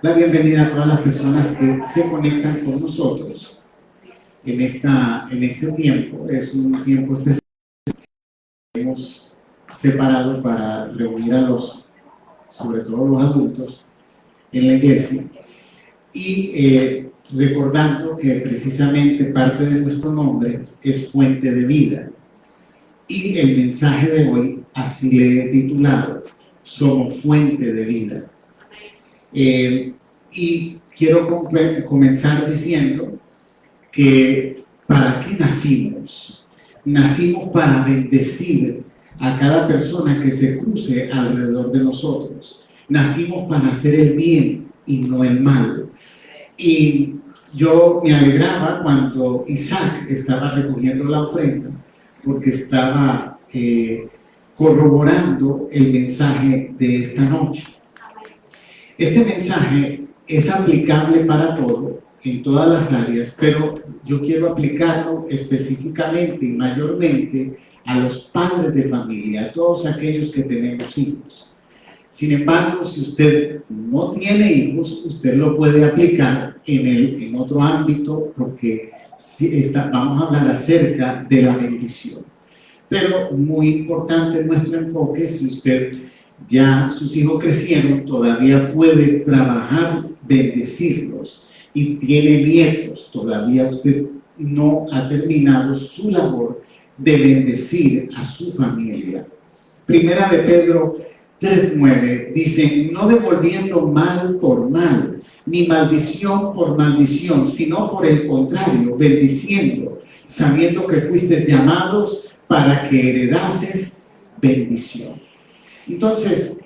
la bienvenida a todas las personas que se conectan con nosotros en este tiempo. Es un tiempo especial que hemos separado para reunir sobre todo los adultos en la iglesia y recordando que precisamente parte de nuestro nombre es fuente de vida. Y el mensaje de hoy, así le he titulado, somos fuente de vida. Y quiero comenzar diciendo que ¿para qué nacimos? Nacimos para bendecir a cada persona que se cruce alrededor de nosotros. Nacimos para hacer el bien y no el mal. Y yo me alegraba cuando Isaac estaba recogiendo la ofrenda, porque estaba corroborando el mensaje de esta noche. Este mensaje es aplicable para todo, en todas las áreas, pero yo quiero aplicarlo específicamente y mayormente a los padres de familia, a todos aquellos que tenemos hijos. Sin embargo, si usted no tiene hijos, usted lo puede aplicar en otro ámbito, porque vamos a hablar acerca de la bendición. Pero muy importante nuestro enfoque, si usted ya sus hijos crecieron, todavía puede trabajar, bendecirlos, y tiene nietos, todavía usted no ha terminado su labor de bendecir a su familia. Primera de Pedro 3:9 dice: no devolviendo mal por mal, ni maldición por maldición, sino por el contrario, bendiciendo, sabiendo que fuisteis llamados para que heredases bendición. Entonces,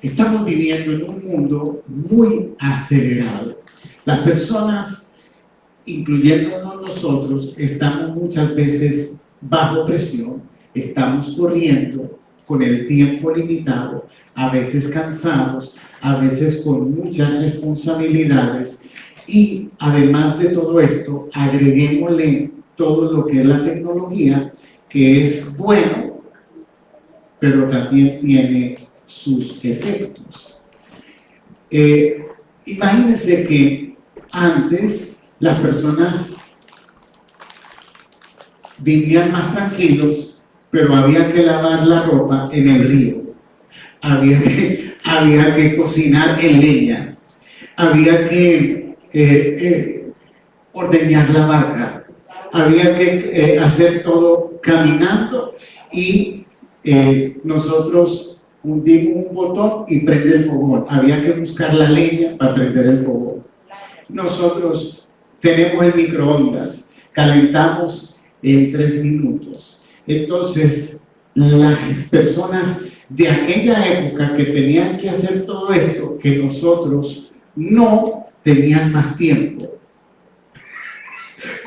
estamos viviendo en un mundo muy acelerado. Las personas, incluyéndonos nosotros, estamos muchas veces bajo presión, estamos corriendo con el tiempo limitado, a veces cansados, a veces con muchas responsabilidades, y además de todo esto, agreguémosle todo lo que es la tecnología, que es bueno, pero también tiene sus efectos. Imagínense que antes las personas vivían más tranquilos, pero había que lavar la ropa en el río, había que cocinar en leña, había que ordeñar la vaca, había que hacer todo caminando, y nosotros hundimos un botón y prende el fogón. Había que buscar la leña para prender el fogón. Nosotros tenemos el microondas, calentamos en 3 minutos. Entonces, las personas de aquella época que tenían que hacer todo esto, que nosotros no tenían más tiempo.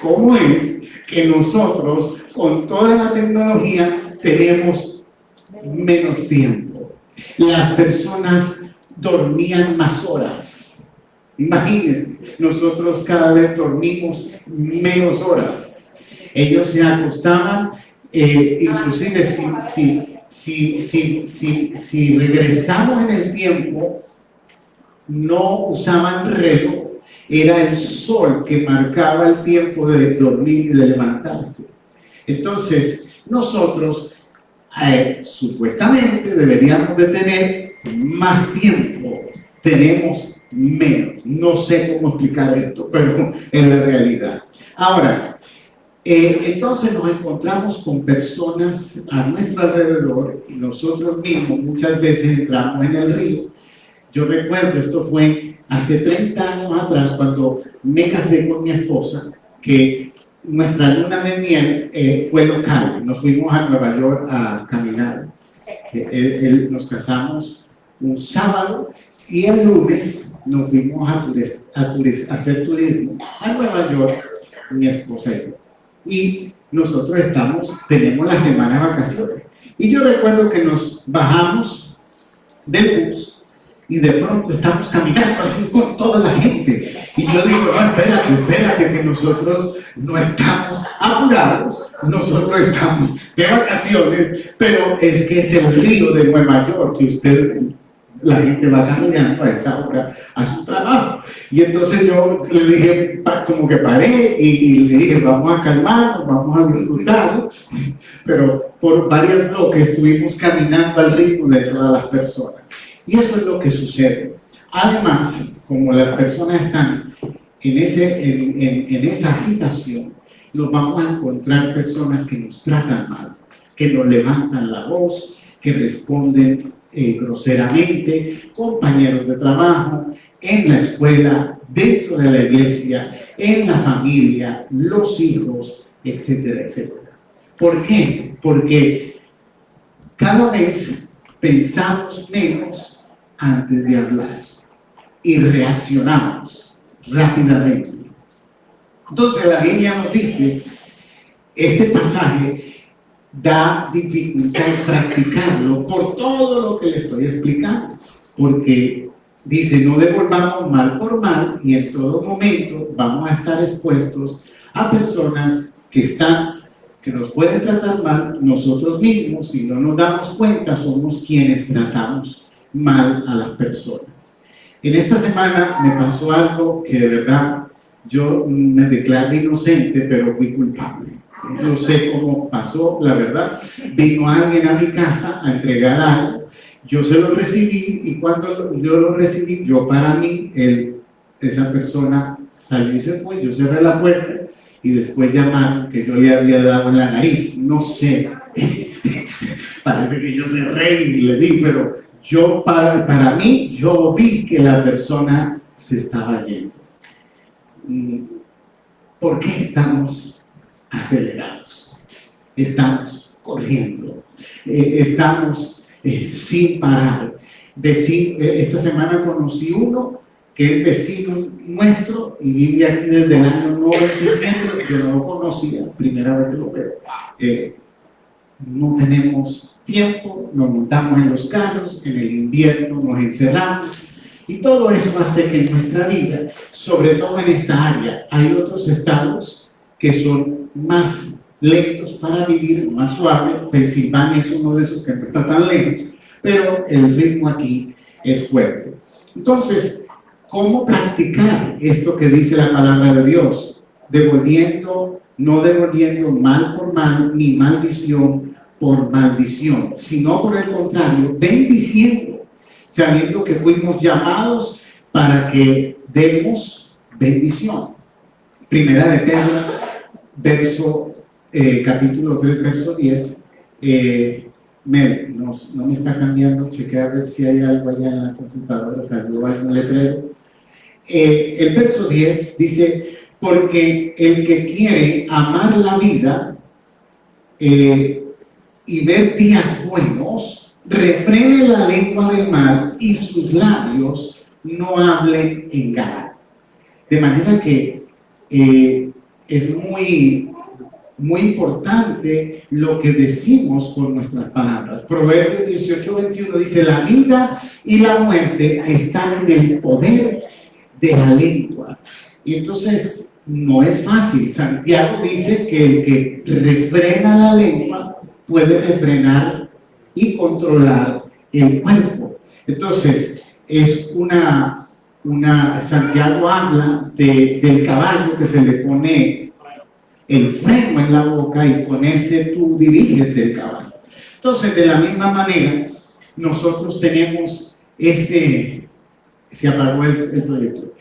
¿Cómo es que nosotros, con toda la tecnología, tenemos menos tiempo? Las personas dormían más horas. Imagínense, nosotros cada vez dormimos menos horas. Ellos se acostaban, inclusive si regresamos en el tiempo, no usaban reloj, era el sol que marcaba el tiempo de dormir y de levantarse. Entonces, nosotros supuestamente deberíamos de tener más tiempo, tenemos menos. No sé cómo explicar esto, pero es la realidad. Ahora, entonces nos encontramos con personas a nuestro alrededor, y nosotros mismos muchas veces entramos en el río. Yo recuerdo, esto fue hace 30 años atrás, cuando me casé con mi esposa, que nuestra luna de miel fue local. Nos fuimos a Nueva York a caminar. Nos casamos un sábado y el lunes nos fuimos a hacer turismo a Nueva York, mi esposa y yo. Y nosotros tenemos la semana de vacaciones. Y yo recuerdo que nos bajamos del bus y de pronto estamos caminando así con toda la gente. Y yo digo, no, espérate, que nosotros no estamos apurados, nosotros estamos de vacaciones, pero es que es el río de Nueva York, que la gente va caminando a esa hora a su trabajo. Y entonces yo le dije, como que paré y le dije, vamos a calmarnos, vamos a disfrutar, pero por varios bloques estuvimos caminando al ritmo de todas las personas. Y eso es lo que sucede. Además, como las personas están en esa agitación, nos vamos a encontrar personas que nos tratan mal, que nos levantan la voz, que responden groseramente, compañeros de trabajo, en la escuela, dentro de la iglesia, en la familia, los hijos, etcétera, etcétera. ¿Por qué? Porque cada vez pensamos menos antes de hablar y reaccionamos rápidamente. Entonces la Biblia nos dice, este pasaje da dificultad en practicarlo por todo lo que le estoy explicando, porque dice, no devolvamos mal por mal, y en todo momento vamos a estar expuestos a personas que nos pueden tratar mal. Nosotros mismos, si no nos damos cuenta, somos quienes tratamos mal a las personas. En esta semana me pasó algo que de verdad yo me declaro inocente, pero fui culpable. No sé cómo pasó, la verdad. Vino alguien a mi casa a entregar algo, yo se lo recibí, y cuando yo lo recibí, para mí, esa persona salió y se fue, yo cerré la puerta y después llamaron que yo le había dado en la nariz. No sé, parece que yo cerré y le di, pero para mí, yo vi que la persona se estaba yendo. ¿Por qué estamos acelerados? Estamos corriendo, estamos sin parar. Esta semana conocí uno que es vecino nuestro y vive aquí desde el año 97. Yo no lo conocía, primera vez que lo veo. No tenemos tiempo, nos montamos en los carros, en el invierno nos encerramos, y todo eso hace que en nuestra vida, sobre todo en esta área, hay otros estados que son más lentos para vivir, más suaves. Pensilvania es uno de esos que no está tan lejos, pero el ritmo aquí es fuerte. Entonces, ¿cómo practicar esto que dice la palabra de Dios? No devolviendo mal por mal, ni maldición por maldición, sino por el contrario, bendiciendo, sabiendo que fuimos llamados para que demos bendición. Primera de Pedro, capítulo 3, verso 10. Mel, no me está cambiando, chequea a ver si hay algo allá en la computadora, salió algún letrero. El verso 10 dice, porque el que quiere amar la vida y ver días buenos, refrene la lengua del mal y sus labios no hablen engaño. De manera que es muy importante lo que decimos con nuestras palabras. Proverbios 18:21 dice, la vida y la muerte están en el poder de la lengua. Y entonces no es fácil. Santiago dice que el que refrena la lengua puede refrenar y controlar el cuerpo. Entonces es Santiago habla del caballo que se le pone el freno en la boca y con ese tú diriges el caballo. Entonces, de la misma manera, nosotros tenemos se apagó el proyecto.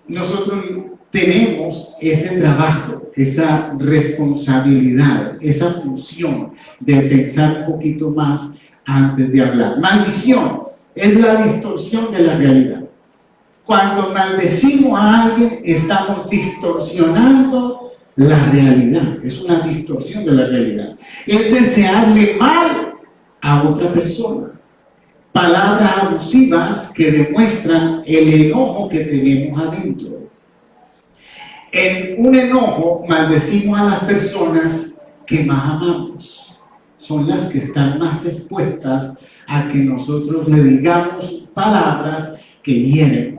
Nosotros tenemos ese trabajo, esa responsabilidad, esa función de pensar un poquito más antes de hablar. Maldición es la distorsión de la realidad. Cuando maldecimos a alguien, estamos distorsionando la realidad. Es una distorsión de la realidad. Es desearle mal a otra persona. Palabras abusivas que demuestran el enojo que tenemos adentro. En un enojo maldecimos a las personas que más amamos. Son las que están más expuestas a que nosotros le digamos palabras que hieren.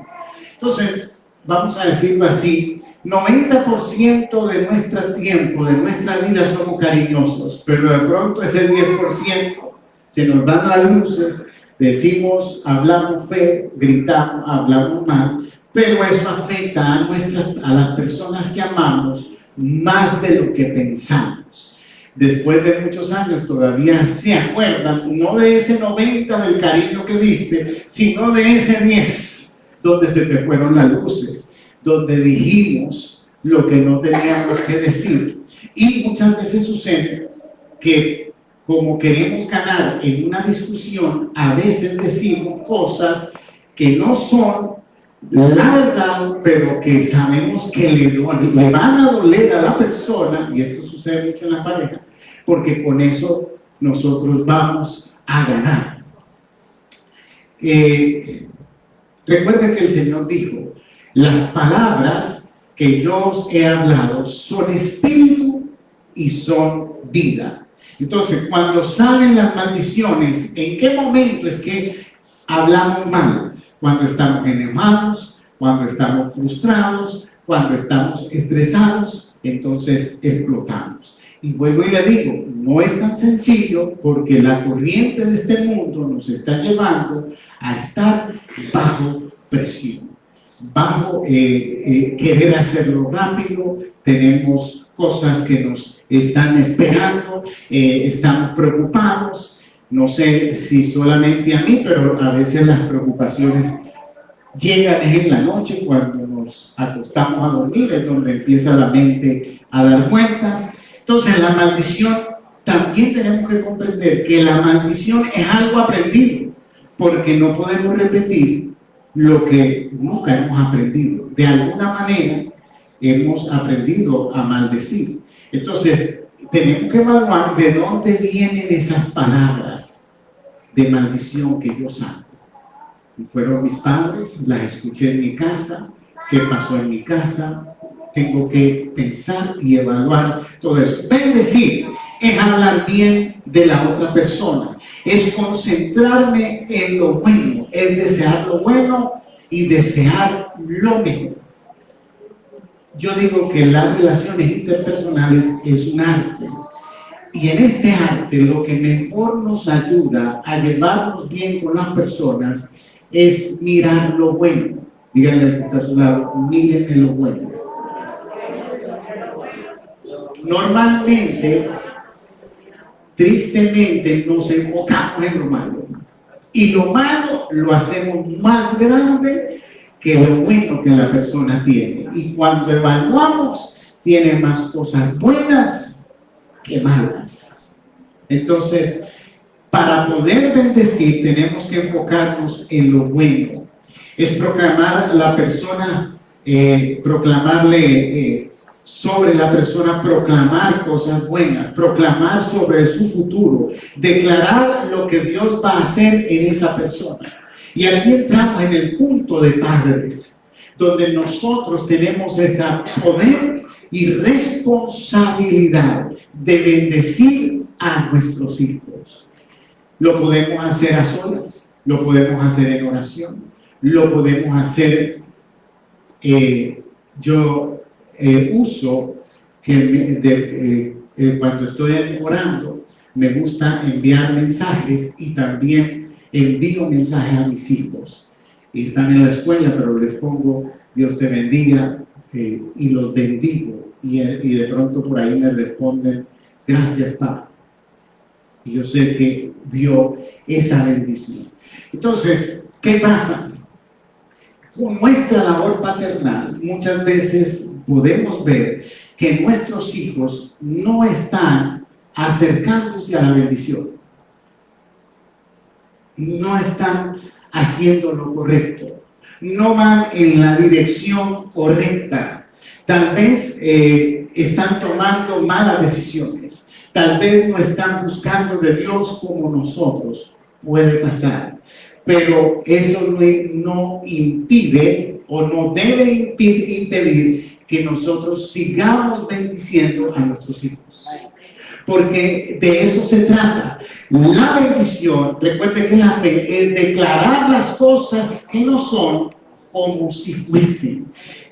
Entonces, vamos a decirlo así, 90% de nuestro tiempo, de nuestra vida somos cariñosos, pero de pronto ese 10% se nos dan las luces, decimos, hablamos feo, gritamos, hablamos mal, pero eso afecta a las personas que amamos más de lo que pensamos. Después de muchos años todavía se acuerdan, no de ese 90 del cariño que diste, sino de ese 10, donde se te fueron las luces, donde dijimos lo que no teníamos que decir. Y muchas veces sucede que como queremos ganar en una discusión, a veces decimos cosas que no son la verdad, pero que sabemos que le van a doler a la persona, y esto sucede mucho en la pareja, porque con eso nosotros vamos a ganar. Recuerden que el Señor dijo, las palabras que yo os he hablado son espíritu y son vida. Entonces, cuando salen las maldiciones, ¿en qué momento es que hablamos mal? Cuando estamos enojados, cuando estamos frustrados, cuando estamos estresados, entonces explotamos. Y vuelvo y le digo, no es tan sencillo porque la corriente de este mundo nos está llevando a estar bajo presión, bajo querer hacerlo rápido, tenemos cosas que nos están esperando, estamos preocupados. No sé si solamente a mí, pero a veces las preocupaciones llegan en la noche cuando nos acostamos a dormir, es donde empieza la mente a dar vueltas. Entonces la maldición, también tenemos que comprender que la maldición es algo aprendido, porque no podemos repetir lo que nunca hemos aprendido. De alguna manera hemos aprendido a maldecir. Entonces tenemos que evaluar de dónde vienen esas palabras de maldición que yo saco. Fueron mis padres, las escuché en mi casa, qué pasó en mi casa. Tengo que pensar y evaluar todo eso. Bendecir es hablar bien de la otra persona, es concentrarme en lo bueno, es desear lo bueno y desear lo mejor. Yo digo que las relaciones interpersonales es un arte. Y en este arte lo que mejor nos ayuda a llevarnos bien con las personas es mirar lo bueno. Díganle al que está a su lado, mírenme lo bueno. Normalmente, tristemente, nos enfocamos en lo malo. Y lo malo lo hacemos más grande que lo bueno que la persona tiene. Y cuando evaluamos, tiene más cosas buenas que malas. Entonces, para poder bendecir, tenemos que enfocarnos en lo bueno. Es proclamar la persona, proclamarle sobre la persona, proclamar cosas buenas, proclamar sobre su futuro, declarar lo que Dios va a hacer en esa persona. Y aquí entramos en el punto de padres, donde nosotros tenemos ese poder y responsabilidad de bendecir a nuestros hijos. Lo podemos hacer a solas, lo podemos hacer en oración, lo podemos hacer, uso que cuando estoy orando, me gusta enviar mensajes y también envío mensajes a mis hijos. Y están en la escuela, pero les pongo Dios te bendiga y los bendigo. Y de pronto por ahí me responden, gracias, Padre. Y yo sé que vio esa bendición. Entonces, ¿qué pasa? Con nuestra labor paternal, muchas veces podemos ver que nuestros hijos no están acercándose a la bendición. No están haciendo lo correcto. No van en la dirección correcta. Tal vez están tomando malas decisiones. Tal vez no están buscando de Dios como nosotros. Puede pasar. Pero eso no impide o no debe impedir que nosotros sigamos bendiciendo a nuestros hijos. Porque de eso se trata. La bendición, recuerde que la fe es declarar las cosas que no son como si fuesen.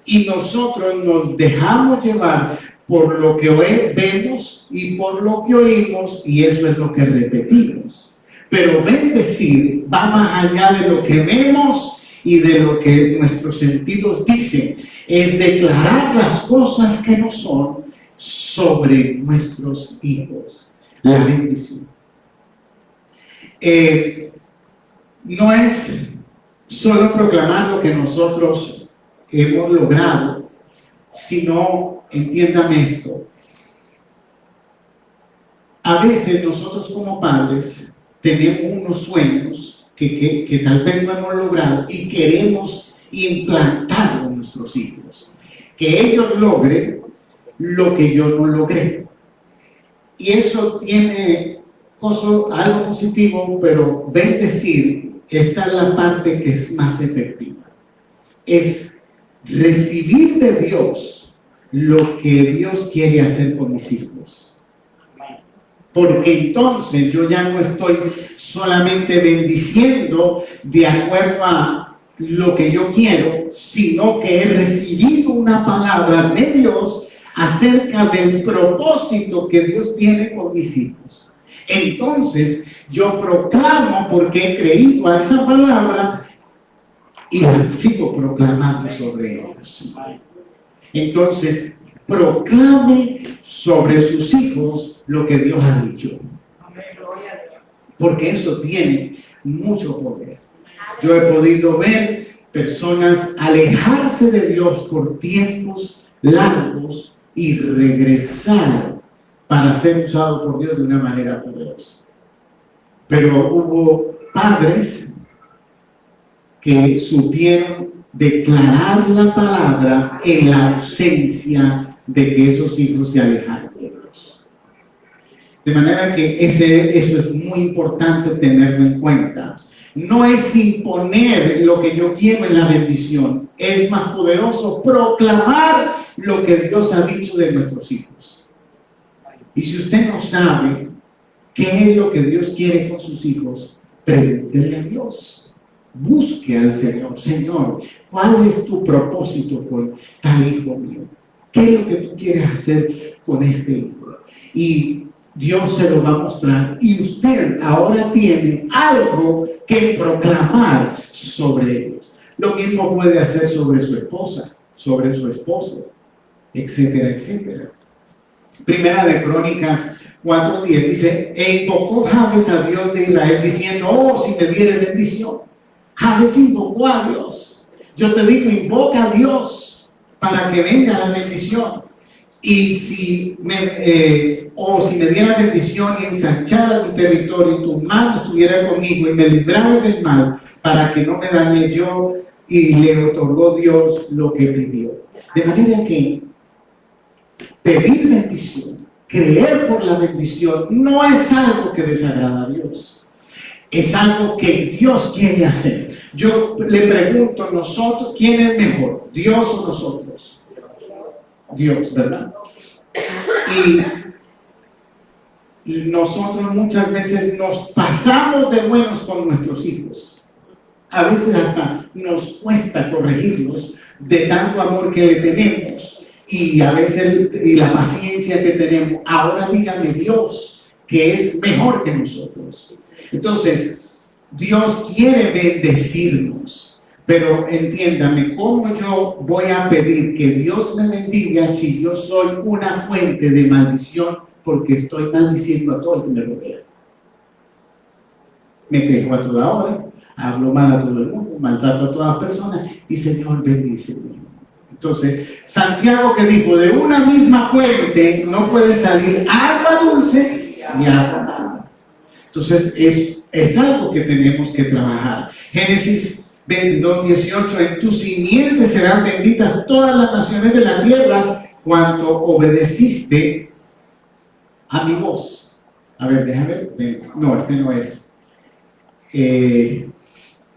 Y nosotros nos dejamos llevar por lo que vemos y por lo que oímos, y eso es lo que repetimos. Pero bendecir va más allá de lo que vemos y de lo que nuestros sentidos dicen, es declarar las cosas que no son sobre nuestros hijos. La bendición. No es solo proclamar lo que nosotros hemos logrado, sino, entiendan esto, a veces nosotros como padres tenemos unos sueños que tal vez no hemos logrado y queremos implantarlo en nuestros hijos. Que ellos logren lo que yo no logré. Y eso tiene algo positivo, pero bendecir, esta es la parte que es más efectiva. Es recibir de Dios lo que Dios quiere hacer con mis hijos. Porque entonces yo ya no estoy solamente bendiciendo de acuerdo a lo que yo quiero, sino que he recibido una palabra de Dios acerca del propósito que Dios tiene con mis hijos. Entonces yo proclamo, porque he creído a esa palabra, y la sigo proclamando sobre ellos. Entonces, proclame sobre sus hijos lo que Dios ha dicho. Porque eso tiene mucho poder. Yo he podido ver personas alejarse de Dios por tiempos largos y regresar para ser usados por Dios de una manera poderosa. Pero hubo padres que supieron declarar la palabra en la ausencia de que esos hijos se alejaran de Dios. De manera que eso es muy importante tenerlo en cuenta. No es imponer lo que yo quiero en la bendición, es más poderoso proclamar lo que Dios ha dicho de nuestros hijos. Y si usted no sabe qué es lo que Dios quiere con sus hijos, pregúntele a Dios. Busque al Señor. Señor, ¿cuál es tu propósito con tal hijo mío? ¿Qué es lo que tú quieres hacer con este hijo? Y Dios se lo va a mostrar. Y usted ahora tiene algo que proclamar sobre ellos. Lo mismo puede hacer sobre su esposa, sobre su esposo, etcétera, etcétera. Primera de Crónicas 4:10 dice: e invocó Jabes a Dios de Israel diciendo: oh, si me diere bendición. Jabes invocó a Dios. Yo te digo, invoca a Dios para que venga la bendición. Y si me diera bendición y ensanchara mi territorio y tu mano estuviera conmigo y me librara del mal, para que no me dañe yo, y le otorgó Dios lo que pidió. De manera que pedir bendición, creer por la bendición, no es algo que desagrada a Dios. Es algo que Dios quiere hacer. Yo le pregunto, nosotros, ¿quién es mejor? ¿Dios o nosotros? Dios, ¿verdad? Y nosotros muchas veces nos pasamos de buenos con nuestros hijos. A veces hasta nos cuesta corregirlos de tanto amor que le tenemos y a veces y la paciencia que tenemos. Ahora dígame Dios que es mejor que nosotros. Entonces, Dios quiere bendecirnos, pero entiéndame, ¿cómo yo voy a pedir que Dios me bendiga si yo soy una fuente de maldición porque estoy maldiciendo a todo el que me rodea? Me quejo a toda hora, hablo mal a todo el mundo, maltrato a todas las personas y Señor, bendíceme. Entonces, Santiago que dijo, de una misma fuente no puede salir agua dulce ni agua amarga. Entonces, es algo que tenemos que trabajar. Génesis 22:18, en tu simiente serán benditas todas las naciones de la tierra cuando obedeciste a mi voz. A ver, déjame ver. No, este no es. El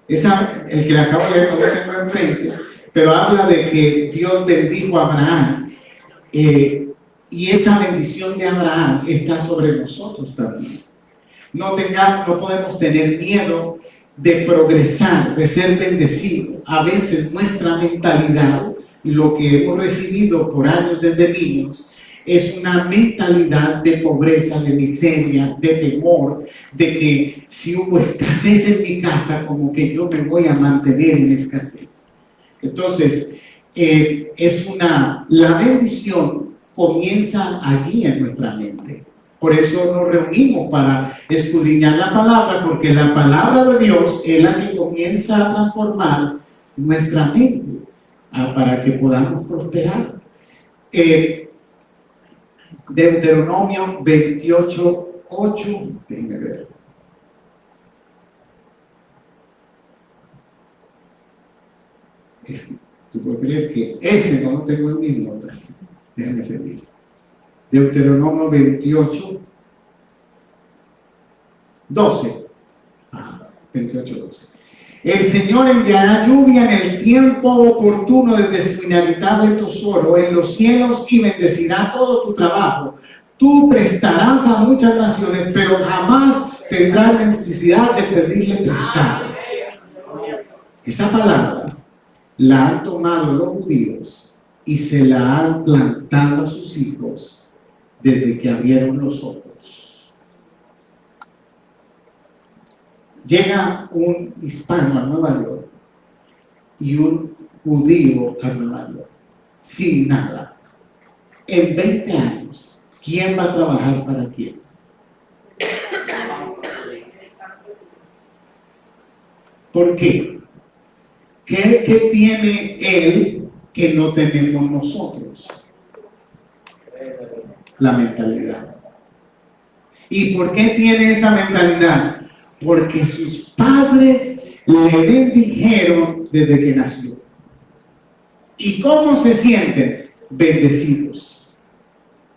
que le acabo de leer no lo tengo enfrente, pero habla de que Dios bendijo a Abraham. Y esa bendición de Abraham está sobre nosotros también. No podemos tener miedo de progresar, de ser bendecidos. A veces nuestra mentalidad, lo que hemos recibido por años desde niños, es una mentalidad de pobreza, de miseria, de temor, de que si hubo escasez en mi casa, como que yo me voy a mantener en escasez. Entonces, la bendición comienza allí en nuestra mente. Por eso nos reunimos para escudriñar la palabra, porque la palabra de Dios es la que comienza a transformar nuestra mente para que podamos prosperar. Deuteronomio 28:8, déjenme ver. Tú puedes creer que ese no lo tengo en mis notas. Déjenme seguir. Deuteronomio 28:12. 28:12. El Señor enviará lluvia en el tiempo oportuno desde su inhabitable tesoro en los cielos y bendecirá todo tu trabajo. Tú prestarás a muchas naciones, pero jamás tendrás necesidad de pedirle prestado. Esa palabra la han tomado los judíos y se la han plantado a sus hijos desde que abrieron los ojos. Llega un hispano a Nueva York y un judío a Nueva York, sin nada. En 20 años, ¿quién va a trabajar para quién? ¿Por qué? ¿Qué tiene él que no tenemos nosotros? La mentalidad. ¿Y por qué tiene esa mentalidad? Porque sus padres le bendijeron desde que nació. ¿Y cómo se sienten? Bendecidos.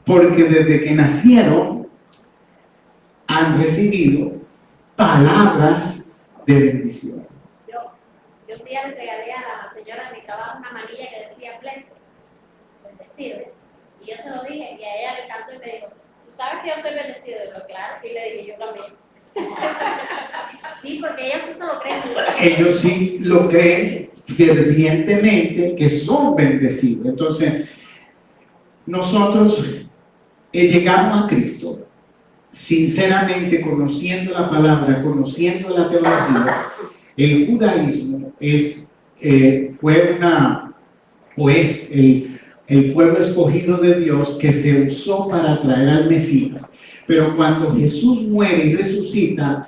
Porque desde que nacieron han recibido palabras de bendición. Yo un día le regalé a la señora de mi trabajo una manilla que decía blessed, bendecido. Y yo se lo dije y a ella le cantó y me dijo, ¿tú sabes que yo soy bendecido? Y yo, claro, y le dije, yo también. Sí, porque ellos sí se lo creen. Ellos sí lo creen fervientemente que son bendecidos. Entonces, nosotros llegamos a Cristo sinceramente conociendo la palabra, conociendo la teología. El judaísmo es el pueblo escogido de Dios que se usó para traer al Mesías. Pero cuando Jesús muere y resucita,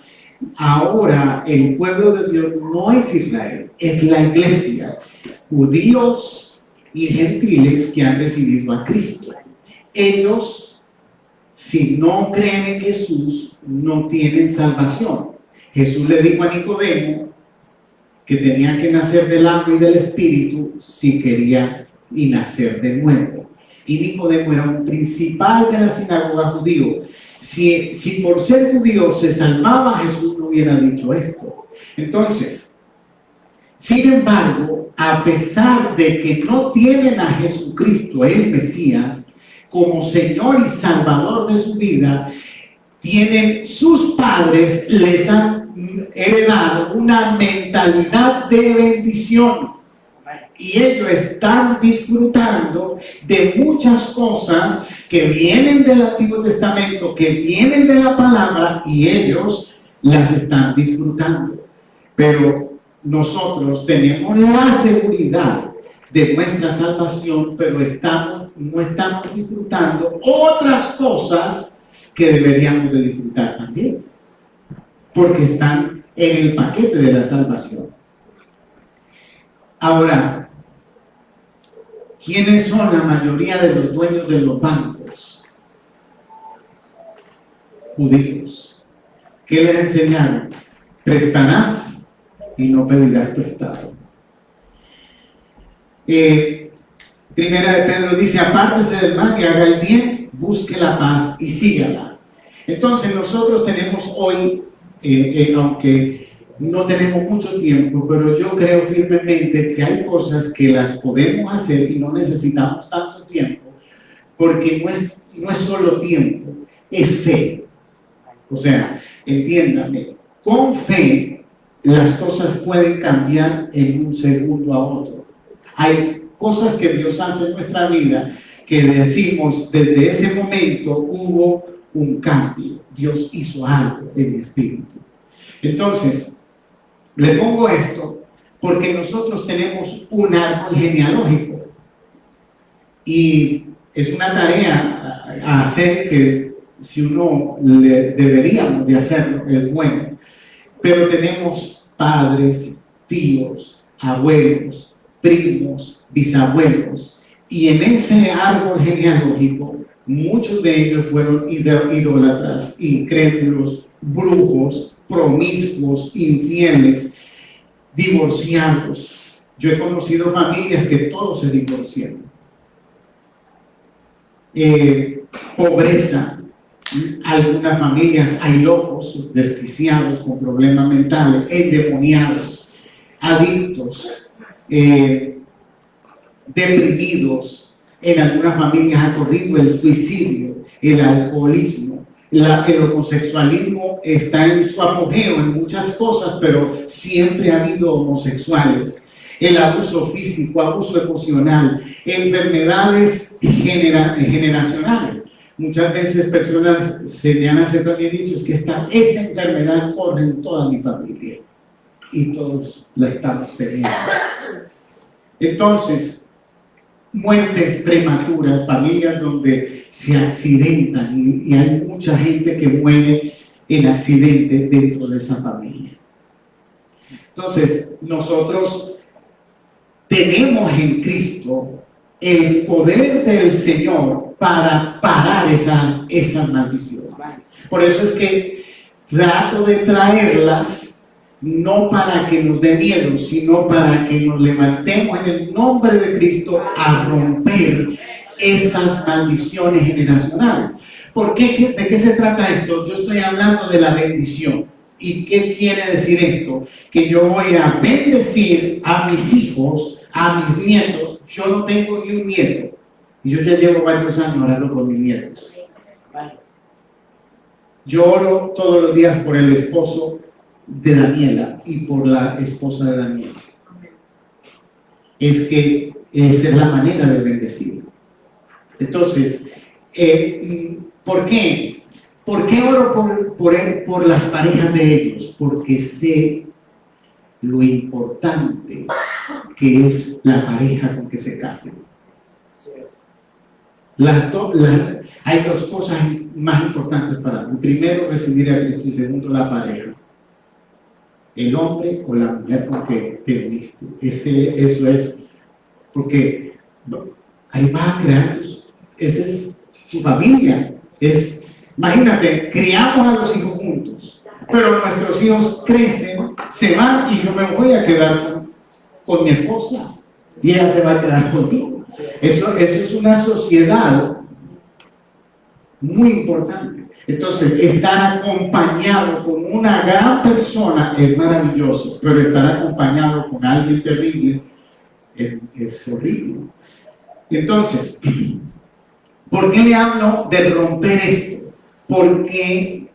ahora el pueblo de Dios no es Israel, es la iglesia, judíos y gentiles que han recibido a Cristo. Ellos, si no creen en Jesús, no tienen salvación. Jesús le dijo a Nicodemo que tenía que nacer del agua y del espíritu si quería y nacer de nuevo. Y Nicodemo era un principal de la sinagoga judío. Si por ser judío se salvaba, Jesús no hubiera dicho esto. Entonces, sin embargo, a pesar de que no tienen a Jesucristo, el Mesías, como Señor y Salvador de su vida, sus padres les han heredado una mentalidad de bendición. Y ellos están disfrutando de muchas cosas que vienen del Antiguo Testamento, que vienen de la palabra, y ellos las están disfrutando. Pero nosotros tenemos la seguridad de nuestra salvación, pero no estamos disfrutando otras cosas que deberíamos de disfrutar también, porque están en el paquete de la salvación. Ahora, ¿quiénes son la mayoría de los dueños de los bancos? Judíos. ¿Qué les enseñaron? Prestarás y no pedirás prestado. Primera de Pedro dice, apártese del mal y haga el bien, busque la paz y sígala. Entonces nosotros tenemos hoy, aunque no tenemos mucho tiempo, pero yo creo firmemente que hay cosas que las podemos hacer y no necesitamos tanto tiempo, porque no es solo tiempo, es fe. O sea, entiéndame, con fe las cosas pueden cambiar en un segundo a otro. Hay cosas que Dios hace en nuestra vida que decimos desde ese momento hubo un cambio. Dios hizo algo en mi espíritu. Entonces, le pongo esto porque nosotros tenemos un árbol genealógico y es una tarea a hacer que si uno deberíamos de hacerlo, es bueno. Pero tenemos padres, tíos, abuelos, primos, bisabuelos, y en ese árbol genealógico muchos de ellos fueron idólatras, incrédulos, brujos, promiscuos, infieles, divorciados. Yo he conocido familias que todos se divorciaron. Pobreza. Algunas familias hay locos, desquiciados, con problemas mentales, endemoniados, adictos, deprimidos. En algunas familias ha corrido el suicidio, el alcoholismo, el homosexualismo está en su apogeo en muchas cosas, pero siempre ha habido homosexuales. El abuso físico, abuso emocional, enfermedades generacionales. Muchas veces personas se me han acercado y han dicho, es que esta enfermedad corre en toda mi familia y todos la estamos teniendo. Entonces, muertes prematuras, familias donde se accidentan y hay mucha gente que muere en accidentes dentro de esa familia. Entonces, nosotros tenemos en Cristo el poder del Señor para parar esas maldiciones. Por eso es que trato de traerlas no para que nos dé miedo, sino para que nos levantemos en el nombre de Cristo a romper esas maldiciones generacionales. ¿Por qué? ¿De qué se trata esto? Yo estoy hablando de la bendición. ¿Y qué quiere decir esto? Que yo voy a bendecir a mis hijos, a mis nietos. Yo no tengo ni un nieto. Y yo ya llevo varios años orando por mis nietos. Yo oro todos los días por el esposo de Daniela y por la esposa de Daniela. Es que esa es la manera de bendecir. Entonces, ¿por qué? ¿Por qué oro por las parejas de ellos? Porque sé lo importante que es la pareja con que se casen. Hay dos cosas más importantes para mí. Primero, recibir a Cristo, y segundo, la pareja. El hombre o la mujer con que te uniste. Eso es. Porque ahí vas a crear esa es tu familia. Imagínate, criamos a los hijos juntos, pero nuestros hijos crecen, se van y yo me voy a quedar con mi esposa y ella se va a quedar conmigo. Eso es una sociedad muy importante. Entonces, estar acompañado con una gran persona es maravilloso, pero estar acompañado con alguien terrible es horrible. Entonces, ¿por qué le hablo de romper esto? Porque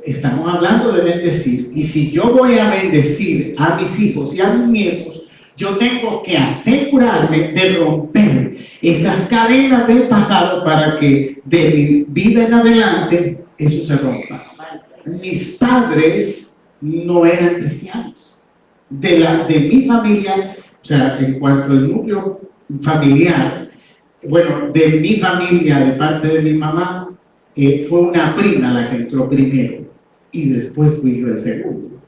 estamos hablando de bendecir, y si yo voy a bendecir a mis hijos y a mis nietos, yo tengo que asegurarme de romper esas cadenas del pasado para que de mi vida en adelante eso se rompa. Mis padres no eran cristianos. De mi familia, o sea, en cuanto al núcleo familiar, bueno, de mi familia, de parte de mi mamá, fue una prima la que entró primero y después fui yo el segundo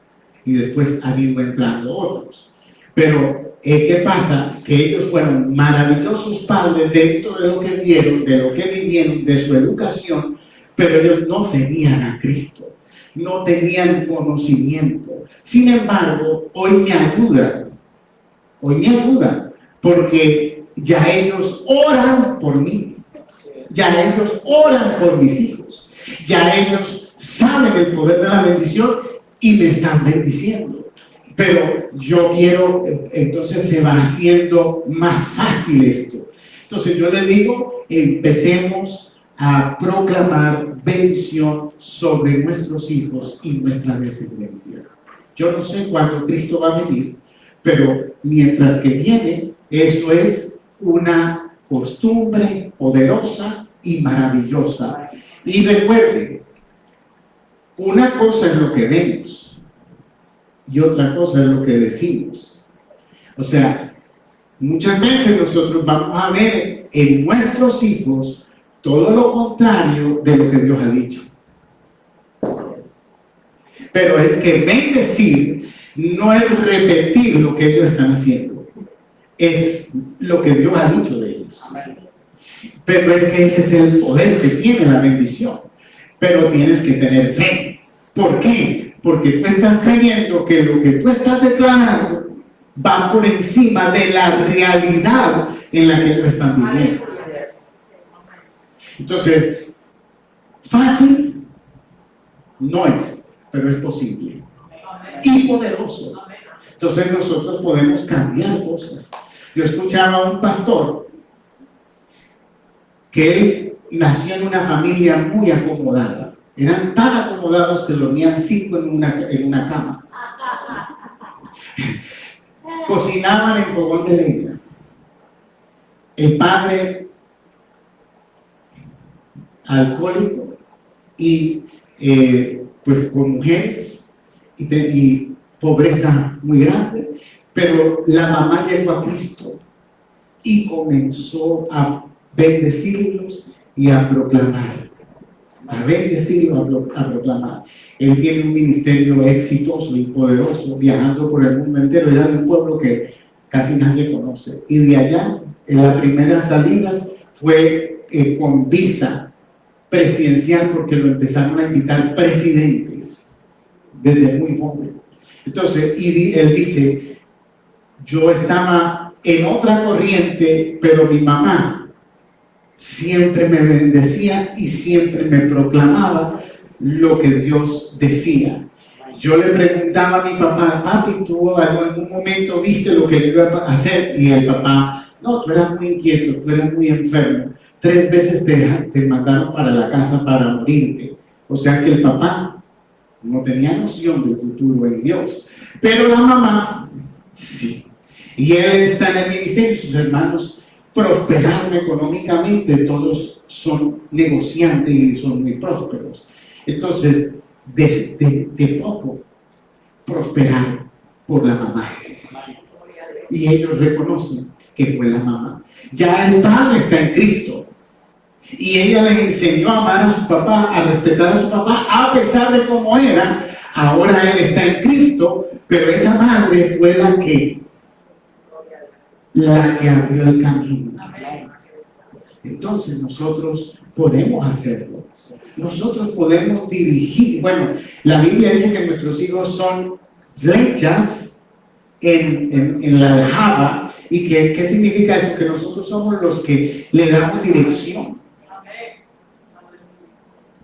y después han ido entrando otros. Pero, ¿qué pasa? Que ellos fueron maravillosos padres dentro de lo que vieron, de lo que vivieron, de su educación, pero ellos no tenían a Cristo, no tenían conocimiento. Sin embargo, hoy me ayudan, porque ya ellos oran por mí, ya ellos oran por mis hijos, ya ellos saben el poder de la bendición y me están bendiciendo. Pero yo quiero, entonces se va haciendo más fácil esto. Entonces yo les digo, empecemos a proclamar bendición sobre nuestros hijos y nuestra descendencia. Yo no sé cuándo Cristo va a venir, pero mientras que viene, eso es una costumbre poderosa y maravillosa. Y recuerden, una cosa es lo que vemos y otra cosa es lo que decimos. O sea, muchas veces nosotros vamos a ver en nuestros hijos todo lo contrario de lo que Dios ha dicho. Pero es que bendecir no es repetir lo que ellos están haciendo, es lo que Dios ha dicho de ellos. Pero es que ese es el poder que tiene la bendición. Pero tienes que tener fe. ¿Por qué? Porque tú estás creyendo que lo que tú estás declarando va por encima de la realidad en la que ellos están viviendo. Entonces, fácil no es, pero es posible. Y poderoso. Entonces nosotros podemos cambiar cosas. Yo escuchaba a un pastor que él nació en una familia muy acomodada. Eran tan acomodados que dormían 5 en una cama. Cocinaban en fogón de leña. El padre alcohólico y pues con mujeres y pobreza muy grande, pero la mamá llegó a Cristo y comenzó a bendecirlos y a proclamar, a bendecirlos, a proclamar. Él tiene un ministerio exitoso y poderoso, viajando por el mundo entero. Era de un pueblo que casi nadie conoce, y de allá, en las primeras salidas, fue con visa presidencial, porque lo empezaron a invitar presidentes desde muy joven. Entonces, él dice, yo estaba en otra corriente, pero mi mamá siempre me bendecía y siempre me proclamaba lo que Dios decía. Yo le preguntaba a mi papá, papi, ¿tú en algún momento viste lo que yo iba a hacer? Y el papá, no, tú eras muy inquieto, tú eras muy enfermo. 3 veces te mandaron para la casa para morirte. O sea que el papá no tenía noción del futuro en Dios. Pero la mamá, sí. Y él está en el ministerio y sus hermanos prosperaron económicamente. Todos son negociantes y son muy prósperos. Entonces, de poco prosperaron por la mamá. Y ellos reconocen que fue la mamá. Ya el padre está en Cristo. Y ella les enseñó a amar a su papá, a respetar a su papá, a pesar de cómo era. Ahora él está en Cristo, pero esa madre fue la que abrió el camino. Entonces nosotros podemos hacerlo. Nosotros podemos dirigir. Bueno, la Biblia dice que nuestros hijos son flechas en la aljaba. ¿Y qué significa eso? Que nosotros somos los que le damos dirección.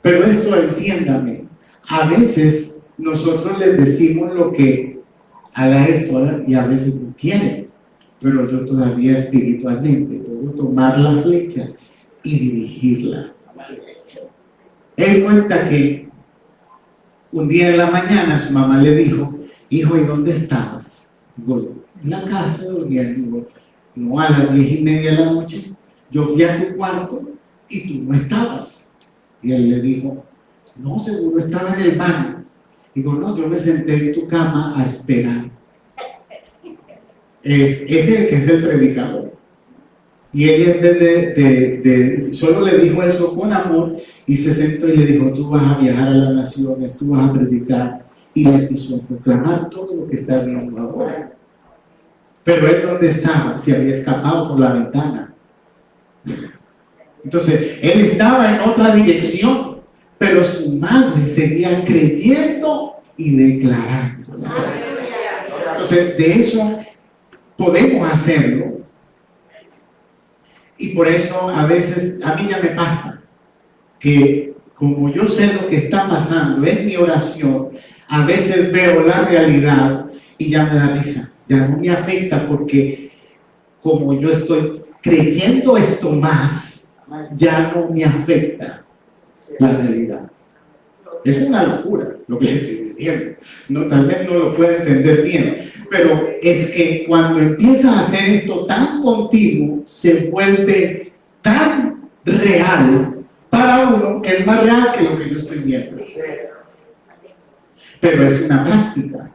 Pero esto, entiéndame, a veces nosotros les decimos lo que haga esto y a veces no quieren, pero yo todavía espiritualmente puedo tomar la flecha y dirigirla. Él cuenta que un día en la mañana su mamá le dijo, hijo, ¿y dónde estabas? Digo, en la casa durmiendo. No, a las 10:30 de la noche, yo fui a tu cuarto y tú no estabas. Y él le dijo, no, seguro estaba en el baño. Digo, no, yo me senté en tu cama a esperar. Ese que es el predicador. Y ella, en vez de solo le dijo eso con amor, y se sentó y le dijo, tú vas a viajar a las naciones, tú vas a predicar, y le quiso proclamar todo lo que está viendo ahora. Pero él, ¿dónde estaba? Se había escapado por la ventana. Entonces, él estaba en otra dirección, pero su madre seguía creyendo y declarando. Entonces, de eso podemos hacerlo. Y por eso a veces, a mí ya me pasa, que como yo sé lo que está pasando en mi oración, a veces veo la realidad y ya me da risa, ya no me afecta, porque como yo estoy creyendo esto más, ya no me afecta la realidad. Es una locura lo que estoy diciendo. entendiendo. No, tal vez no lo pueda entender bien, pero es que cuando empieza a hacer esto tan continuo, se vuelve tan real para uno que es más real que lo que yo estoy viendo. Pero es una práctica.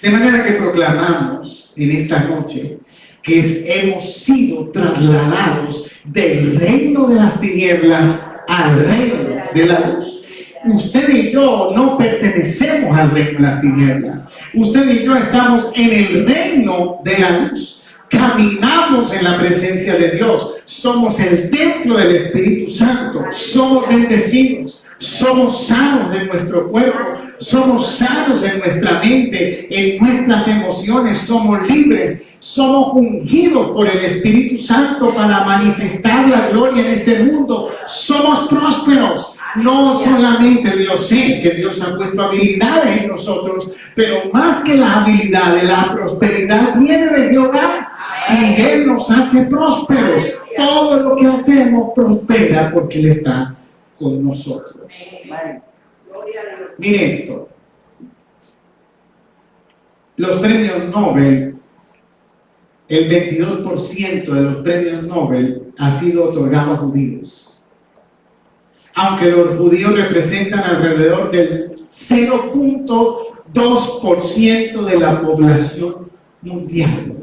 De manera que proclamamos en esta noche que hemos sido trasladados del reino de las tinieblas al reino de la luz. Usted y yo no pertenecemos al reino de las tinieblas. Usted y yo estamos en el reino de la luz. Caminamos en la presencia de Dios. Somos el templo del Espíritu Santo. Somos bendecidos. Somos sanos en nuestro cuerpo, somos sanos en nuestra mente, en nuestras emociones, somos libres, somos ungidos por el Espíritu Santo para manifestar la gloria en este mundo, somos prósperos. No solamente Dios, sé que Dios ha puesto habilidades en nosotros, pero más que las habilidades, la prosperidad viene de Jehová y Él nos hace prósperos. Todo lo que hacemos prospera porque Él está con nosotros. Mire esto. Los premios Nobel, el 22% de los premios Nobel ha sido otorgado a judíos. Aunque los judíos representan alrededor del 0.2% de la población mundial.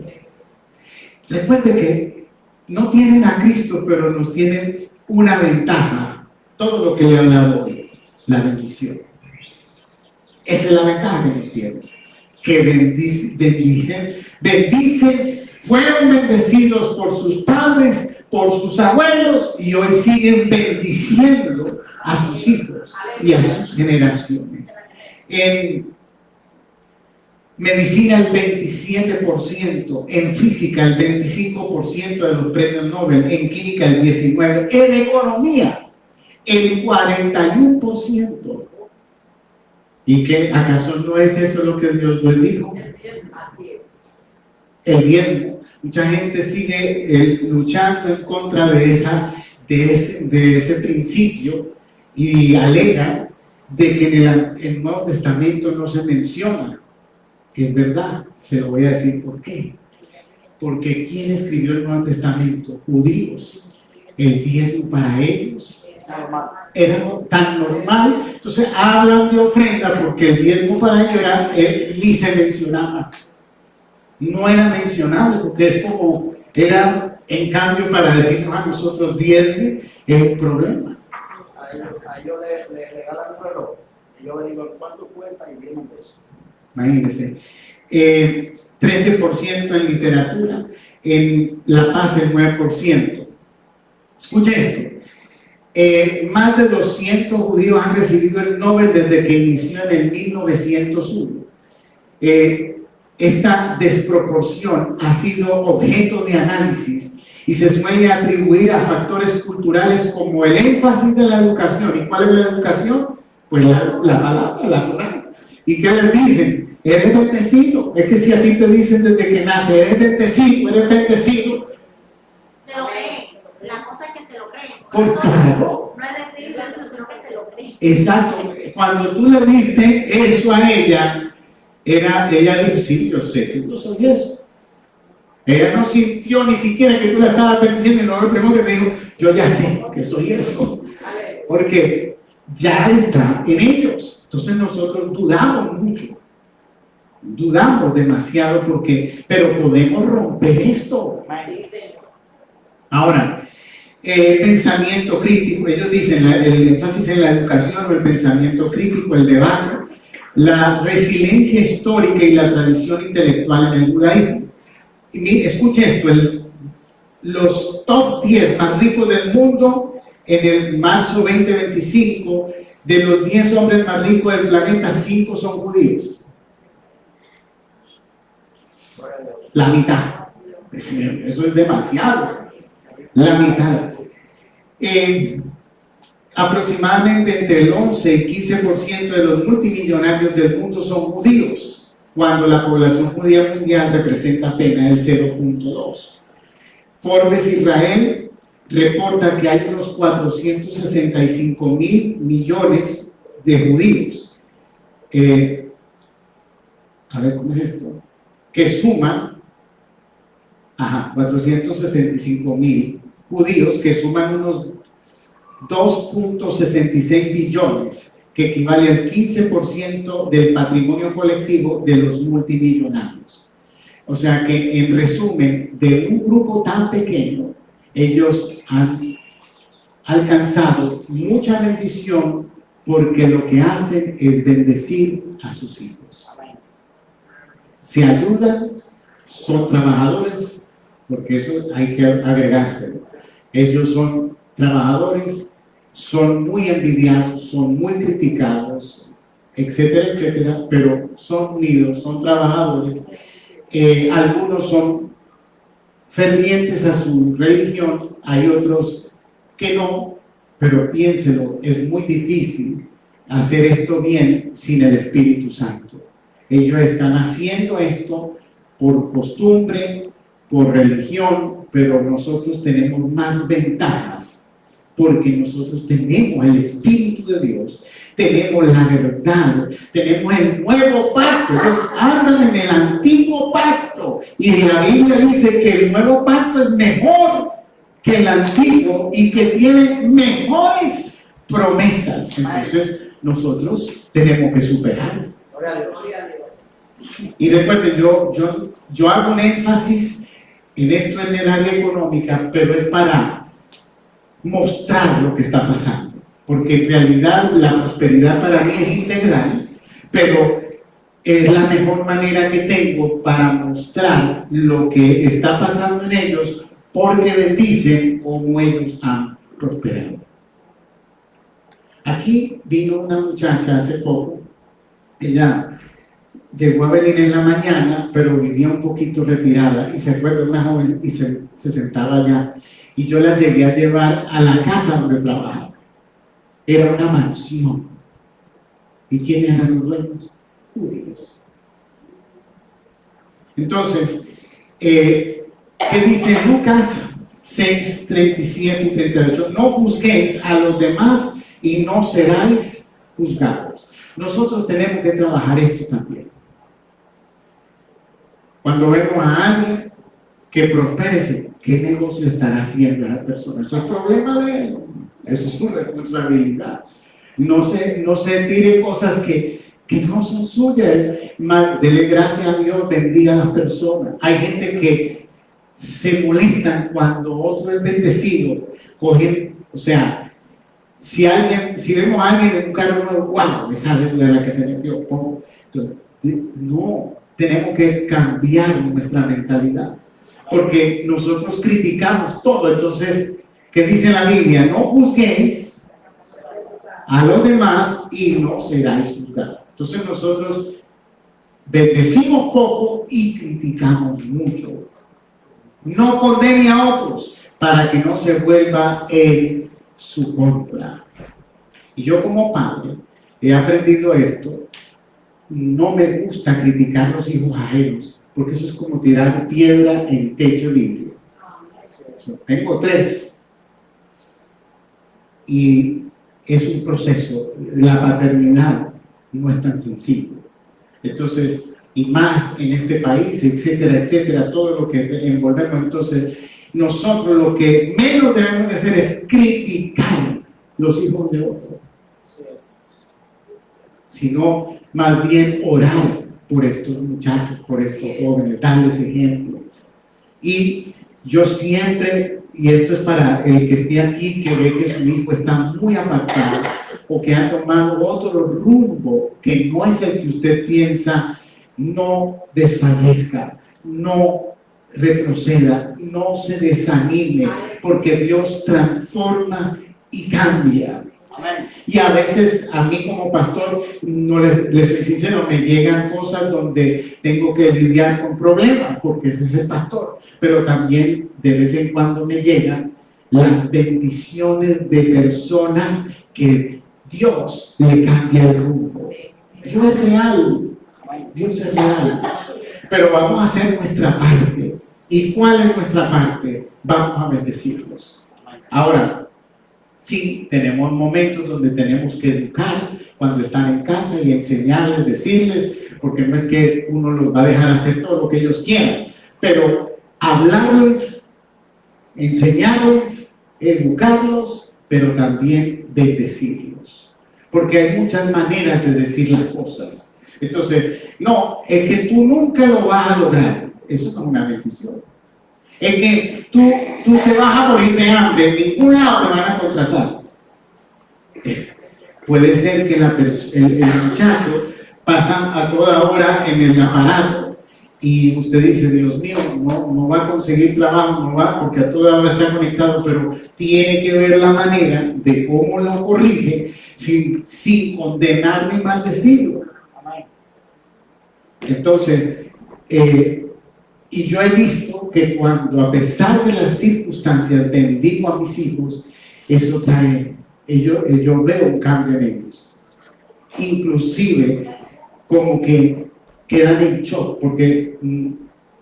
Recuerde que no tienen a Cristo, pero nos tienen una ventaja. Todo lo que le he hablado hoy, la bendición. Esa es la ventaja que nos tiene. Que bendicen, fueron bendecidos por sus padres, por sus abuelos, y hoy siguen bendiciendo a sus hijos y a sus generaciones. En medicina el 27%, en física el 25% de los premios Nobel, en química el 19%, en economía el 41%. ¿Y qué? ¿Acaso no es eso lo que Dios les dijo? El diezmo. Mucha gente sigue luchando en contra de ese principio y alega de que en el Nuevo Testamento no se menciona. Es verdad, se lo voy a decir por qué. Porque ¿quién escribió el Nuevo Testamento? Judíos. El diezmo para ellos era tan normal. Entonces hablan de ofrenda porque el diezmo para ellos ni se mencionaba. No era mencionado porque es como era, en cambio, para decirnos a nosotros diezmo es un problema. A ellos le regalan un reloj y yo le digo cuánto cuesta y viene un peso. Imagínense. 13% en literatura, en La Paz el 9%. Escuche esto. Más de 200 judíos han recibido el Nobel desde que inició en el 1901. Esta desproporción ha sido objeto de análisis y se suele atribuir a factores culturales como el énfasis de la educación. ¿Y cuál es la educación? Pues la palabra, la Torá. ¿Y qué les dicen? Eres bendecido. Es que si a ti te dicen desde que nace, eres bendecido, Se lo creen. La cosa es que se lo creen. Por claro. No es decirlo, sino que se lo creen. Exacto. Cuando tú le diste eso a ella, ella dijo, sí, yo sé que yo soy eso. Ella no sintió ni siquiera que tú la estabas bendiciendo y no lo primero que te dijo, yo ya sé que soy eso. Porque ya está en ellos. Entonces nosotros dudamos mucho. Dudamos demasiado pero podemos romper esto. Ahora, pensamiento crítico, ellos dicen el énfasis en la educación o el pensamiento crítico, el debate, la resiliencia histórica y la tradición intelectual en el judaísmo. Y escuche esto, los top 10 más ricos del mundo en el marzo 2025, de los 10 hombres más ricos del planeta, 5 son judíos. La mitad. Eso es demasiado. La mitad. Aproximadamente entre el 11 y 15% de los multimillonarios del mundo son judíos, cuando la población judía mundial representa apenas el 0.2. Forbes reporta que hay unos 465 mil millones de judíos. A ver, ¿cómo es esto? Que suman 465.000 judíos, que suman unos 2.66 billones, que equivale al 15% del patrimonio colectivo de los multimillonarios. O sea que, en resumen, de un grupo tan pequeño, ellos han alcanzado mucha bendición porque lo que hacen es bendecir a sus hijos. Se ayudan, son trabajadores, porque eso hay que agregárselo. Ellos son trabajadores, son muy envidiados, son muy criticados, etcétera, etcétera, pero son unidos, son trabajadores. Algunos son fervientes a su religión, hay otros que no, pero piénselo, es muy difícil hacer esto bien sin el Espíritu Santo. Ellos están haciendo esto por costumbre, por religión, pero nosotros tenemos más ventajas porque nosotros tenemos el Espíritu de Dios, tenemos la verdad, tenemos el nuevo pacto. Ellos andan en el antiguo pacto y la Biblia dice que el nuevo pacto es mejor que el antiguo y que tiene mejores promesas. Entonces nosotros tenemos que superar. Y recuerden, yo hago un énfasis en esto en el área económica, pero es para mostrar lo que está pasando, porque en realidad la prosperidad para mí es integral, pero es la mejor manera que tengo para mostrar lo que está pasando en ellos, porque bendicen como ellos han prosperado. Aquí vino una muchacha hace poco, ella llegó a Belén en la mañana, pero vivía un poquito retirada, y se acuerda, una joven, y se sentaba allá, y yo la llegué a llevar a la casa donde trabajaba. Era una mansión. ¿Y quiénes eran los dueños? Judíos. Entonces, ¿qué dice Lucas 6, 37 y 38? No juzguéis a los demás y no seráis juzgados. Nosotros tenemos que trabajar esto también. Cuando vemos a alguien que prospere, ¿qué negocio estará haciendo esa persona? Eso es problema de él, eso es su responsabilidad. No se tire cosas que no son suyas. Dele gracias a Dios, bendiga a las personas. Hay gente que se molestan cuando otro es bendecido. Cogen, o sea, si vemos a alguien en un carro nuevo, ¡wow! Esa es la que se metió. Entonces, no, tenemos que cambiar nuestra mentalidad, porque nosotros criticamos todo. Entonces, ¿qué dice la Biblia? No juzguéis a los demás y no seráis juzgados. Entonces nosotros bendecimos poco y criticamos mucho. No condene a otros para que no se vuelva en su contra. Y yo, como padre, he aprendido esto. No me gusta criticar a los hijos ajenos, porque eso es como tirar piedra en techo limpio. Tengo 3 y es un proceso. La paternidad no es tan sencillo. Entonces, y más en este país, etcétera, etcétera, todo lo que envolvemos. Entonces, nosotros lo que menos debemos de hacer es criticar los hijos de otros, sino más bien orar por estos muchachos, por estos jóvenes, darles ejemplo. Y yo siempre, y esto es para el que esté aquí, que ve que su hijo está muy apartado o que ha tomado otro rumbo que no es el que usted piensa, no desfallezca, no retroceda, no se desanime, porque Dios transforma y cambia. Y a veces a mí como pastor, no les soy sincero, me llegan cosas donde tengo que lidiar con problemas, porque ese es el pastor, pero también de vez en cuando me llegan las bendiciones de personas que Dios le cambia el rumbo. Dios es real, Dios es real, pero vamos a hacer nuestra parte. ¿Y cuál es nuestra parte? Vamos a bendecirlos. Ahora, Sí, tenemos momentos donde tenemos que educar cuando están en casa y enseñarles, decirles, porque no es que uno los va a dejar hacer todo lo que ellos quieran, pero hablarles, enseñarles, educarlos, pero también bendecirlos, porque hay muchas maneras de decir las cosas. Entonces, no, es que tú nunca lo vas a lograr, eso no es una bendición. Es que tú te vas a morir de hambre, en ningún lado te van a contratar. Puede ser que el muchacho pasa a toda hora en el aparato y usted dice, Dios mío, no va a conseguir trabajo, no va, porque a toda hora está conectado, pero tiene que ver la manera de cómo lo corrige sin condenar ni maldecirlo. Entonces, y yo he visto que cuando, a pesar de las circunstancias, bendigo a mis hijos, eso trae, yo veo un cambio en ellos. Inclusive, como que quedan en shock, porque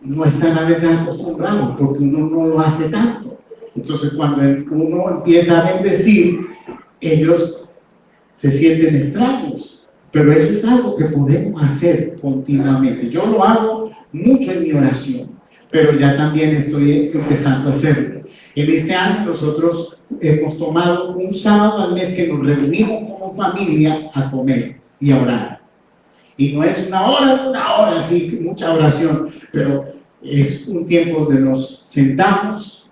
no están a veces acostumbrados, porque uno no lo hace tanto. Entonces, cuando uno empieza a bendecir, ellos se sienten extraños. Pero eso es algo que podemos hacer continuamente. Yo lo hago mucho en mi oración, pero ya también estoy empezando a hacerlo. En este año nosotros hemos tomado un sábado al mes que nos reunimos como familia a comer y a orar. Y no es una hora, así, mucha oración, pero es un tiempo donde nos sentamos,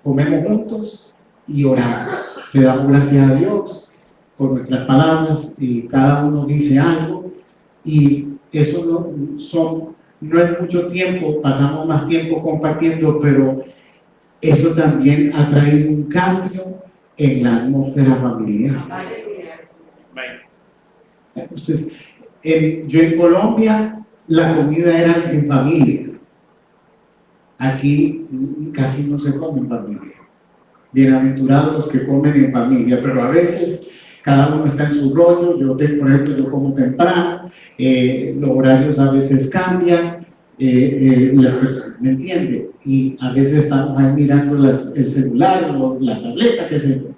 comemos juntos y oramos. Le damos gracias a Dios por nuestras palabras y cada uno dice algo y eso no es mucho tiempo, pasamos más tiempo compartiendo, pero eso también ha traído un cambio en la atmósfera familiar. Yo en Colombia la comida era en familia. Aquí casi no se come en familia. Bienaventurados los que comen en familia, pero a veces cada uno está en su rollo. Por ejemplo, yo como temprano, los horarios a veces cambian, las personas, ¿me entiende? Y a veces estamos ahí mirando el celular o la tableta, qué sé yo.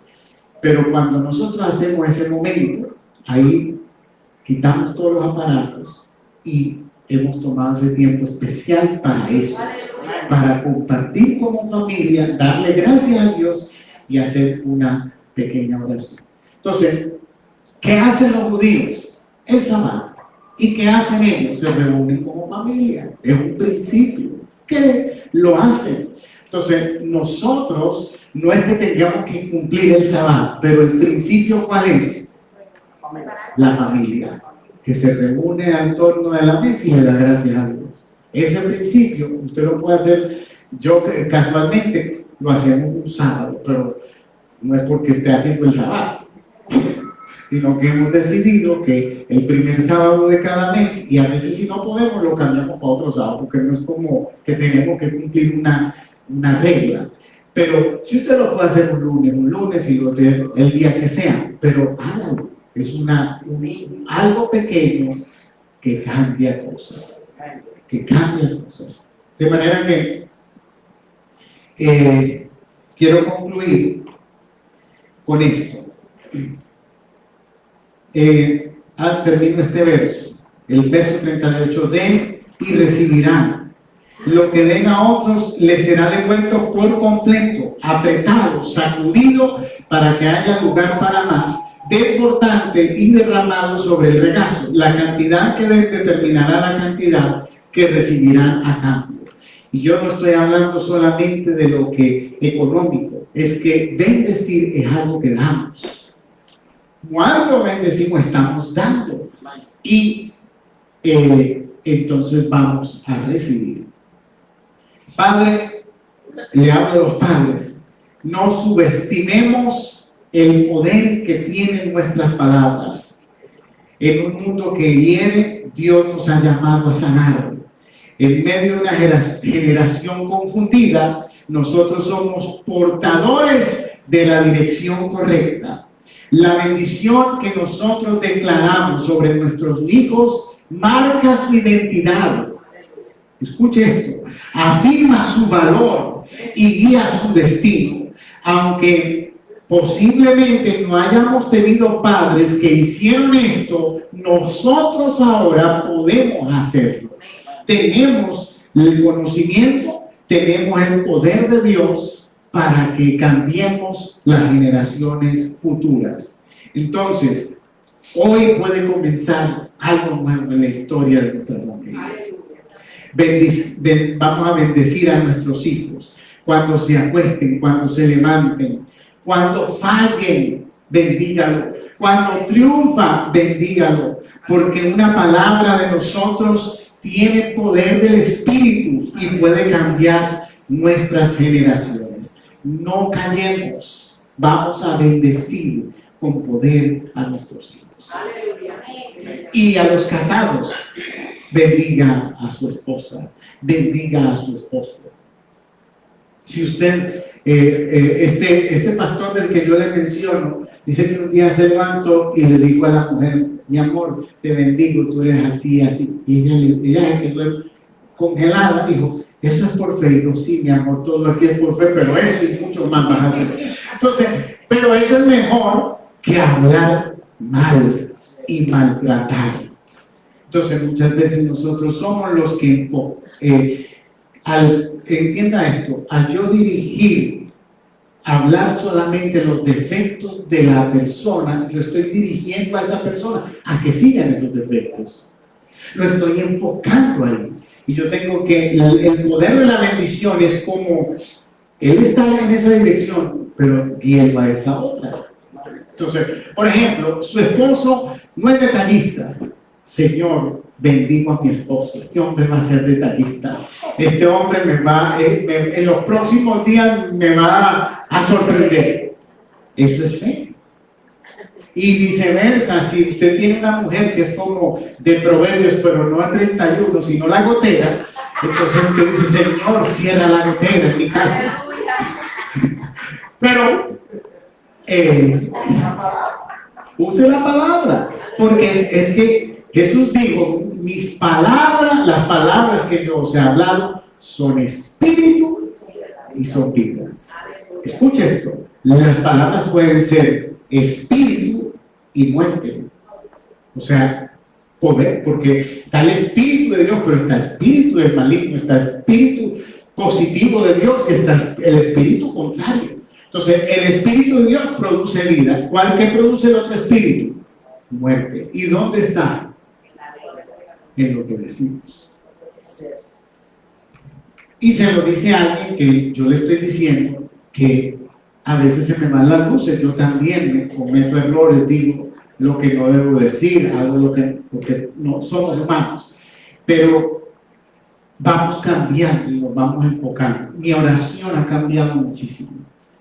Pero cuando nosotros hacemos ese momento, ahí quitamos todos los aparatos y hemos tomado ese tiempo especial para eso, para compartir como familia, darle gracias a Dios y hacer una pequeña oración. Entonces, ¿qué hacen los judíos? El sábado. ¿Y qué hacen ellos? Se reúnen como familia. Es un principio. ¿Qué lo hacen? Entonces, nosotros no es que tengamos que cumplir el sábado, pero el principio, ¿cuál es? La familia, que se reúne al torno de la mesa y le da gracias a Dios. Ese principio, usted lo puede hacer, yo casualmente lo hacemos un sábado, pero no es porque esté haciendo el sábado, sino que hemos decidido que el primer sábado de cada mes, y a veces si no podemos lo cambiamos para otro sábado, porque no es como que tenemos que cumplir una regla. Pero si usted lo puede hacer un lunes y el día que sea, pero hágalo. Es algo pequeño que cambia cosas. De manera que quiero concluir con esto. Termino este verso, el verso 38, den y recibirán. Lo que den a otros les será devuelto por completo, apretado, sacudido, para que haya lugar para más, desbordante y derramado sobre el regazo. La cantidad que den determinará la cantidad que recibirán a cambio. Y yo no estoy hablando solamente de lo que económico, es que bendecir es algo que damos. Cuando bendecimos estamos dando y entonces vamos a recibir. Padre, le hablo a los padres, no subestimemos el poder que tienen nuestras palabras. En un mundo que hiere, Dios nos ha llamado a sanar. En medio de una generación confundida, nosotros somos portadores de la dirección correcta. La bendición que nosotros declaramos sobre nuestros hijos marca su identidad. Escuche esto, afirma su valor y guía su destino. Aunque posiblemente no hayamos tenido padres que hicieron esto, nosotros ahora podemos hacerlo. Tenemos el conocimiento, tenemos el poder de Dios para que cambiemos las generaciones futuras. Entonces, hoy puede comenzar algo nuevo en la historia de nuestra familia. Vamos a bendecir a nuestros hijos cuando se acuesten, cuando se levanten, cuando fallen, bendígalo. Cuando triunfa, bendígalo. Porque una palabra de nosotros tiene poder del Espíritu y puede cambiar nuestras generaciones. No callemos. Vamos a bendecir con poder a nuestros hijos. Y a los casados, bendiga a su esposa, bendiga a su esposo. Si usted, este pastor del que yo le menciono, dice que un día se levantó y le dijo a la mujer: mi amor, te bendigo, tú eres así, así. Y ella se quedó congelada, dijo: eso es por fe. Dijo: sí, mi amor, todo aquí es por fe, pero eso y mucho más vas a hacer. Entonces, pero eso es mejor que hablar mal y maltratar. Entonces, muchas veces nosotros somos los que, entienda esto, al yo dirigir, hablar solamente los defectos de la persona, yo estoy dirigiendo a esa persona a que sigan esos defectos. Lo estoy enfocando ahí. Y yo tengo que, el poder de la bendición es como, él está en esa dirección, pero guíelo a esa otra. Entonces, por ejemplo, su esposo no es detallista. Señor, bendigo a mi esposo. Este hombre va a ser detallista. Este hombre en los próximos días me va a sorprender. Eso es fe. Y viceversa, si usted tiene una mujer que es como de Proverbios, pero no a 31, sino la gotera, entonces usted dice: Señor, cierra la gotera en mi casa. Pero use la palabra, porque es que Jesús dijo: mis palabras, las palabras que yo os he hablado, son espíritu y son vida. Escuche esto, las palabras pueden ser espíritu y muerte. O sea, poder, porque está el espíritu de Dios, pero está el espíritu del maligno, está el espíritu positivo de Dios, está el espíritu contrario. Entonces, el espíritu de Dios produce vida. ¿Cuál que produce el otro espíritu? Muerte. ¿Y dónde está? En lo que decimos. Y se lo dice a alguien que yo le estoy diciendo que a veces se me van las luces. Yo también me cometo errores, digo lo que no debo decir, hago lo que, porque no somos humanos. Pero vamos cambiando y nos vamos enfocando. Mi oración ha cambiado muchísimo.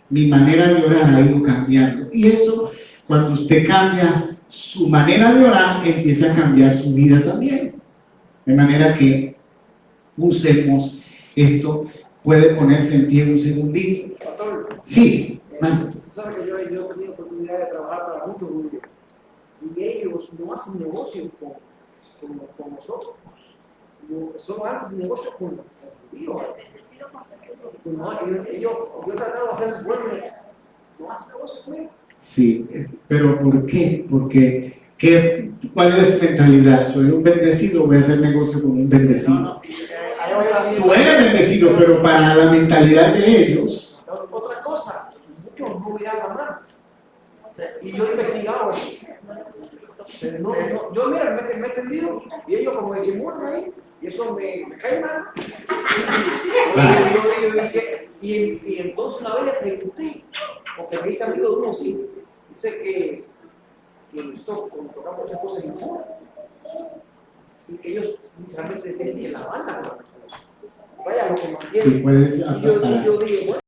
Mi manera de orar ha ido cambiando. Y eso, cuando usted cambia su manera de orar, empieza a cambiar su vida también. De manera que usemos esto. Puede ponerse en pie un segundito. Sí, man. Sabe que yo he tenido oportunidad de trabajar para muchos judíos. Y ellos no hacen negocios con nosotros. Solo hacen negocios con los judíos. No, yo he tratado de hacer el pueblo, no hace negocio con ellos. Sí, pero ¿por qué? Porque, ¿cuál es su mentalidad? ¿Soy un bendecido o voy a hacer negocio con un bendecido? Tú eres bendecido, pero para la mentalidad de ellos. Otra cosa, muchos no me hablan mal. Y yo he investigado eso. Yo, mira, me he entendido y ellos como disimulan ahí, y eso me cae mal. Y entonces una vez le pregunté, porque me hice amigo de uno, sí, dice que nosotros cuando tocamos otras cosas en el y que ellos muchas veces tienen que la banda con la cosa. Vaya, lo que mantienen. Sí, puedes y yo digo, bueno,